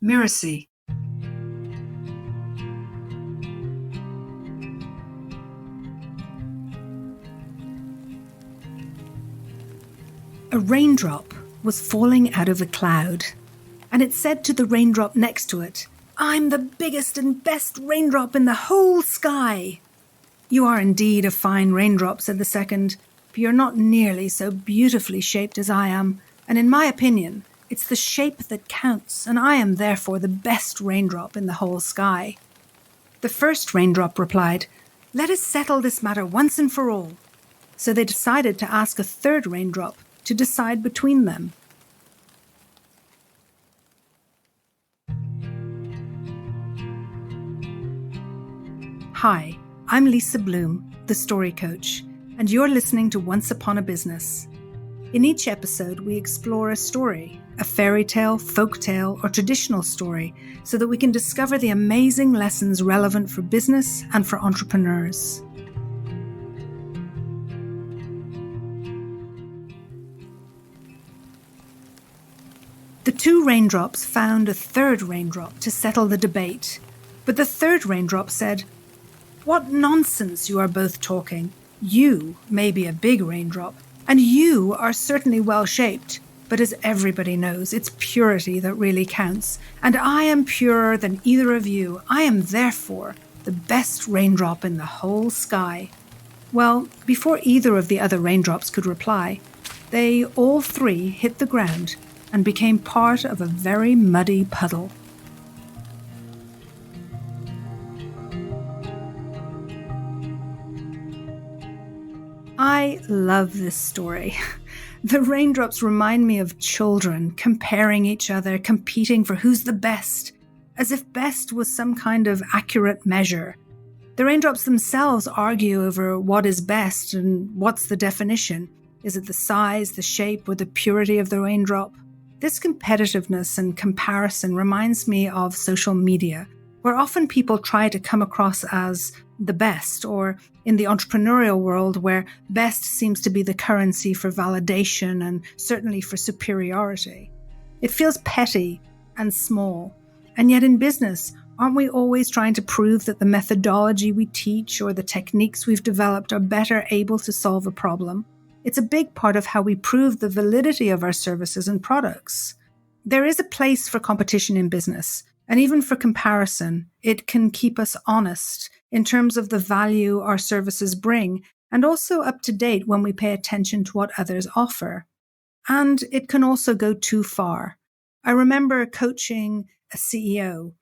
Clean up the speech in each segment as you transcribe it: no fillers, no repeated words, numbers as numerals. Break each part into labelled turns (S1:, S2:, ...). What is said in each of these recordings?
S1: Mirasee. A raindrop was falling out of a cloud, and it said to the raindrop next to it, "I'm the biggest and best raindrop in the whole sky." "You are indeed a fine raindrop," said the second, "but you're not nearly so beautifully shaped as I am, and in my opinion, it's the shape that counts, and I am therefore the best raindrop in the whole sky." The first raindrop replied, "Let us settle this matter once and for all." So they decided to ask a third raindrop to decide between them. Hi, I'm Lisa Bloom, the story coach, and you're listening to Once Upon a Business. In each episode, we explore a story, a fairy tale, folk tale, or traditional story, so that we can discover the amazing lessons relevant for business and for entrepreneurs. The two raindrops found a third raindrop to settle the debate, but the third raindrop said, "What nonsense you are both talking. You may be a big raindrop, and you are certainly well-shaped, but as everybody knows, it's purity that really counts, and I am purer than either of you. I am therefore the best raindrop in the whole sky." Well, before either of the other raindrops could reply, they all three hit the ground and became part of a very muddy puddle. I love this story. The raindrops remind me of children comparing each other, competing for who's the best, as if best was some kind of accurate measure. The raindrops themselves argue over what is best and what's the definition. Is it the size, the shape, or the purity of the raindrop? This competitiveness and comparison reminds me of social media, where often people try to come across as the best, or in the entrepreneurial world where best seems to be the currency for validation and certainly for superiority. It feels petty and small, and yet in business, aren't we always trying to prove that the methodology we teach or the techniques we've developed are better able to solve a problem? It's a big part of how we prove the validity of our services and products. There is a place for competition in business, and even for comparison. It can keep us honest in terms of the value our services bring, and also up to date when we pay attention to what others offer. And it can also go too far. I remember coaching a CEO,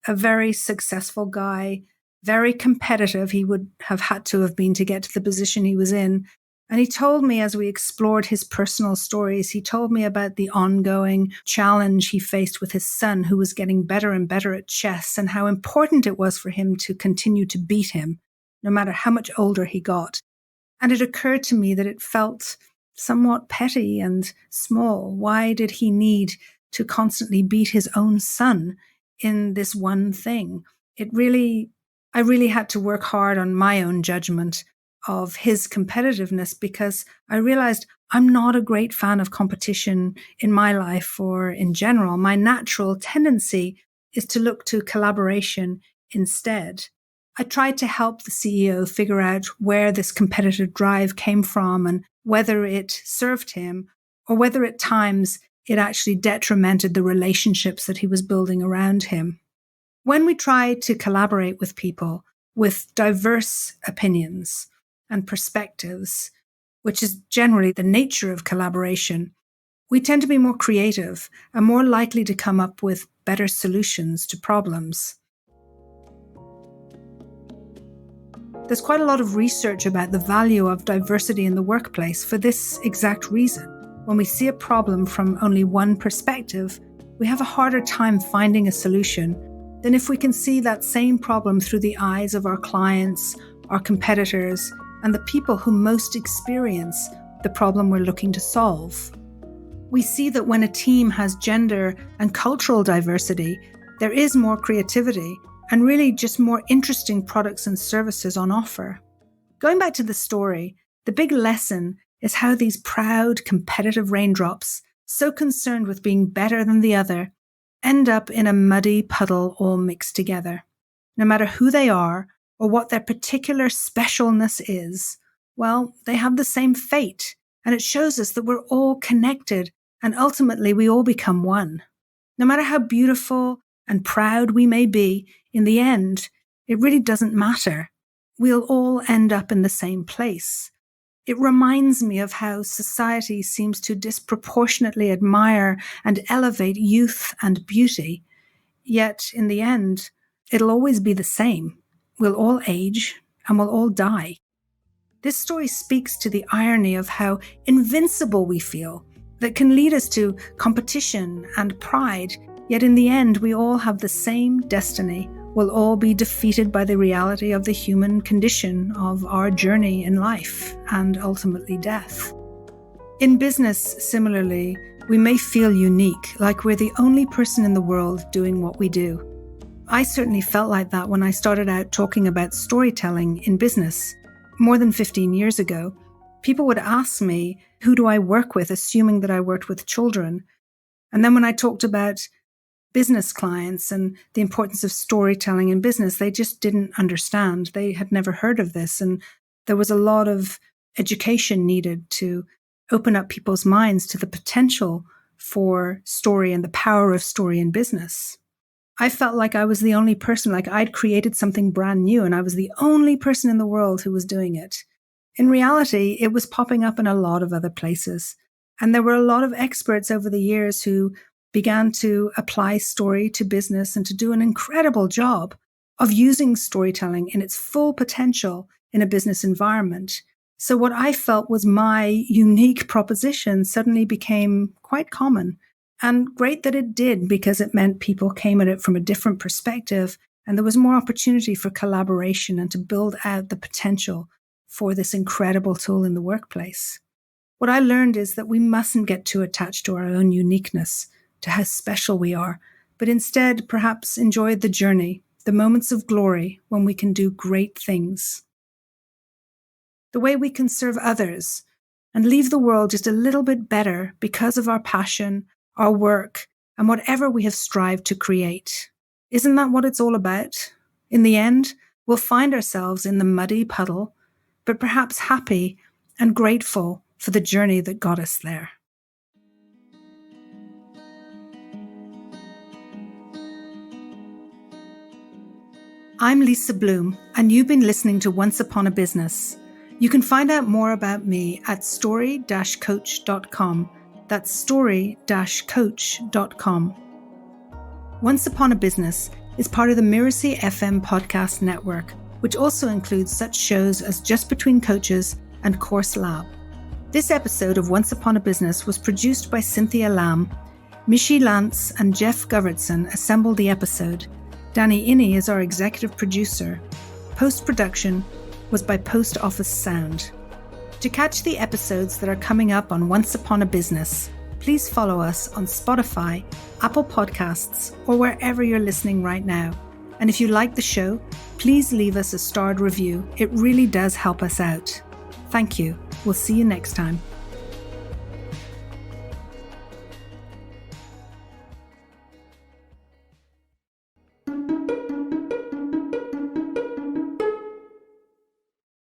S1: a very successful guy, very competitive. He would have had to have been to get to the position he was in. And he told me, as we explored his personal stories, he told me about the ongoing challenge he faced with his son, who was getting better and better at chess, and how important it was for him to continue to beat him, no matter how much older he got. And it occurred to me that it felt somewhat petty and small. Why did he need to constantly beat his own son in this one thing? I really had to work hard on my own judgment of his competitiveness, because I realized I'm not a great fan of competition in my life or in general. My natural tendency is to look to collaboration instead. I tried to help the CEO figure out where this competitive drive came from and whether it served him or whether at times it actually detrimented the relationships that he was building around him. When we try to collaborate with people with diverse opinions and perspectives, which is generally the nature of collaboration, we tend to be more creative and more likely to come up with better solutions to problems. There's quite a lot of research about the value of diversity in the workplace for this exact reason. When we see a problem from only one perspective, we have a harder time finding a solution than if we can see that same problem through the eyes of our clients, our competitors, and the people who most experience the problem we're looking to solve. We see that when a team has gender and cultural diversity, there is more creativity and really just more interesting products and services on offer. Going back to the story, the big lesson is how these proud, competitive raindrops, so concerned with being better than the other, end up in a muddy puddle all mixed together. No matter who they are or what their particular specialness is, well, they have the same fate, and it shows us that we're all connected and ultimately we all become one. No matter how beautiful and proud we may be, in the end, it really doesn't matter. We'll all end up in the same place. It reminds me of how society seems to disproportionately admire and elevate youth and beauty. Yet, in the end, it'll always be the same. We'll all age and we'll all die. This story speaks to the irony of how invincible we feel, that can lead us to competition and pride, yet in the end we all have the same destiny. We'll all be defeated by the reality of the human condition of our journey in life and ultimately death. In business, similarly, we may feel unique, like we're the only person in the world doing what we do. I certainly felt like that when I started out talking about storytelling in business. More than 15 years ago, people would ask me, who do I work with, assuming that I worked with children. And then when I talked about business clients and the importance of storytelling in business, they just didn't understand. They had never heard of this. And there was a lot of education needed to open up people's minds to the potential for story and the power of story in business. I felt like I was the only person, like I'd created something brand new and I was the only person in the world who was doing it. In reality, it was popping up in a lot of other places. And there were a lot of experts over the years who began to apply story to business and to do an incredible job of using storytelling in its full potential in a business environment. So what I felt was my unique proposition suddenly became quite common. And great that it did, because it meant people came at it from a different perspective and there was more opportunity for collaboration and to build out the potential for this incredible tool in the workplace. What I learned is that we mustn't get too attached to our own uniqueness, to how special we are, but instead perhaps enjoy the journey, the moments of glory when we can do great things. The way we can serve others and leave the world just a little bit better because of our passion, our work, and whatever we have strived to create. Isn't that what it's all about? In the end, we'll find ourselves in the muddy puddle, but perhaps happy and grateful for the journey that got us there. I'm Lisa Bloom, and you've been listening to Once Upon a Business. You can find out more about me at story-coach.com. That's story-coach.com. Once Upon a Business is part of the Mirasee FM podcast network, which also includes such shows as Just Between Coaches and Course Lab. This episode of Once Upon a Business was produced by Cynthia Lamb. Mishi Lance and Jeff Govertson assembled the episode. Danny Inney is our executive producer. Post-production was by Post Office Sound. To catch the episodes that are coming up on Once Upon a Business, please follow us on Spotify, Apple Podcasts, or wherever you're listening right now. And if you like the show, please leave us a starred review. It really does help us out. Thank you. We'll see you next time.